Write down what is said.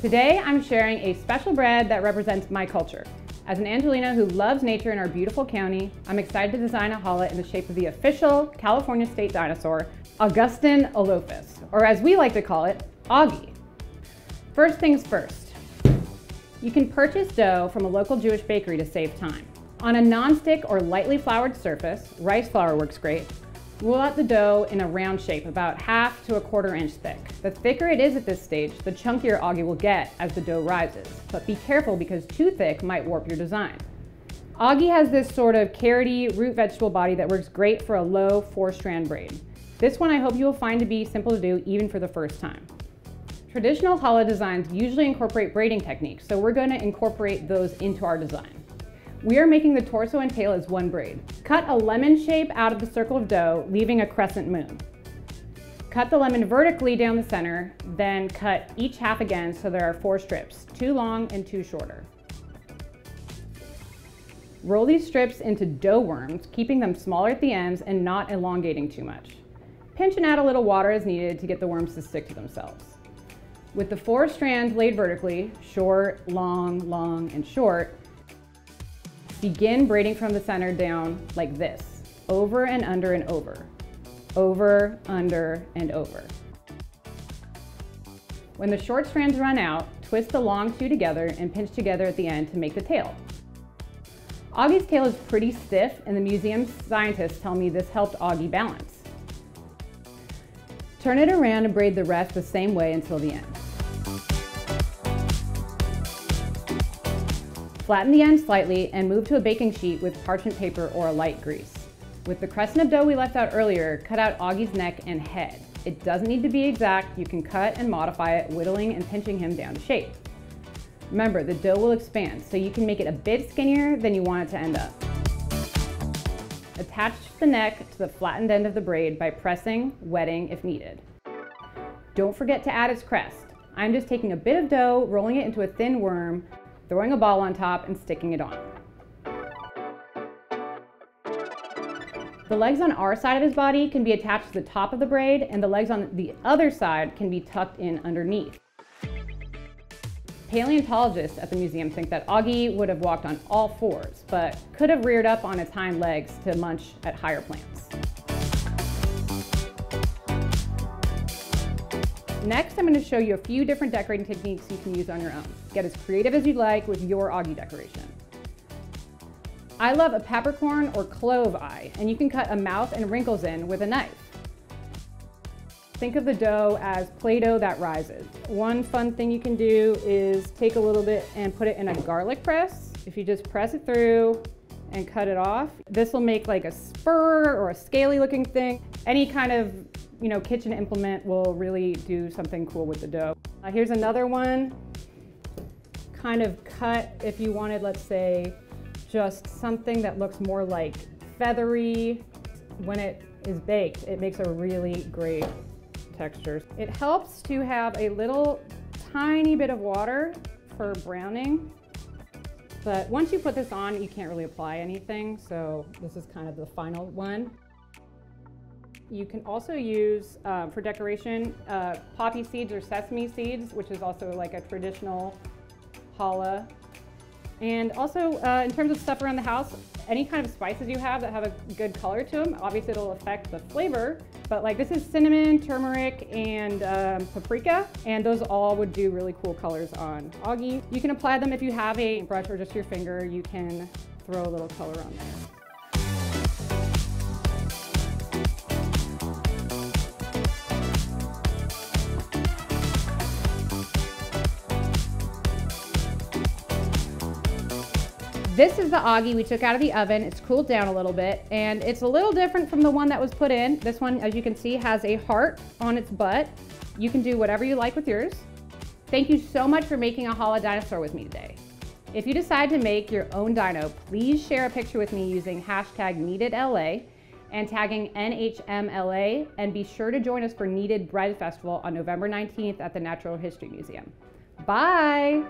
Today, I'm sharing a special bread that represents my culture. As an Angelina who loves nature in our beautiful county, I'm excited to design a challah in the shape of the official California state dinosaur, Augustin Alophus, or as we like to call it, Augie. First things first, you can purchase dough from a local Jewish bakery to save time. On a non-stick or lightly floured surface, rice flour works great. Roll out the dough in a round shape, about 1/2 to 1/4 inch thick. The thicker it is at this stage, the chunkier Augie will get as the dough rises. But be careful because too thick might warp your design. Augie has this sort of carroty root vegetable body that works great for a low 4-strand braid. This one I hope you will find to be simple to do even for the first time. Traditional challah designs usually incorporate braiding techniques, so we're going to incorporate those into our design. We are making the torso and tail as one braid. Cut a lemon shape out of the circle of dough, leaving a crescent moon. Cut the lemon vertically down the center, then cut each half again so there are 4 strips, 2 long and 2 shorter. Roll these strips into dough worms, keeping them smaller at the ends and not elongating too much. Pinch and add a little water as needed to get the worms to stick to themselves. With the 4 strands laid vertically, short, long, long, and short, begin braiding from the center down like this, over and under and over, under, and over. When the short strands run out, twist the long 2 together and pinch together at the end to make the tail. Augie's tail is pretty stiff, and the museum scientists tell me this helped Augie balance. Turn it around and braid the rest the same way until the end. Flatten the end slightly and move to a baking sheet with parchment paper or a light grease. With the crescent of dough we left out earlier, cut out Augie's neck and head. It doesn't need to be exact, you can cut and modify it, whittling and pinching him down to shape. Remember, the dough will expand, so you can make it a bit skinnier than you want it to end up. Attach the neck to the flattened end of the braid by pressing, wetting if needed. Don't forget to add its crest. I'm just taking a bit of dough, rolling it into a thin worm, throwing a ball on top and sticking it on. The legs on our side of his body can be attached to the top of the braid, and the legs on the other side can be tucked in underneath. Paleontologists at the museum think that Augie would have walked on all 4s, but could have reared up on its hind legs to munch at higher plants. Next, I'm going to show you a few different decorating techniques you can use on your own. Get as creative as you'd like with your Augie decoration. I love a peppercorn or clove eye, and you can cut a mouth and wrinkles in with a knife. Think of the dough as Play-Doh that rises. One fun thing you can do is take a little bit and put it in a garlic press. If you just press it through and cut it off, this will make like a spur or a scaly looking thing. Any kind of kitchen implement will really do something cool with the dough. Here's another one, kind of cut if you wanted, let's say, just something that looks more like feathery. When it is baked, it makes a really great texture. It helps to have a little tiny bit of water for browning, but once you put this on, you can't really apply anything, so this is kind of the final one. You can also use, for decoration, poppy seeds or sesame seeds, which is also like a traditional challah. And also, in terms of stuff around the house, any kind of spices you have that have a good color to them, obviously it'll affect the flavor, but like this is cinnamon, turmeric, and paprika, and those all would do really cool colors on Augie. You can apply them if you have a brush or just your finger, you can throw a little color on there. This is the Augie we took out of the oven. It's cooled down a little bit, and it's a little different from the one that was put in. This one, as you can see, has a heart on its butt. You can do whatever you like with yours. Thank you so much for making a challah dinosaur with me today. If you decide to make your own dino, please share a picture with me using #KneadedLA and tagging NHMLA, and be sure to join us for Kneaded Bread Festival on November 19th at the Natural History Museum. Bye!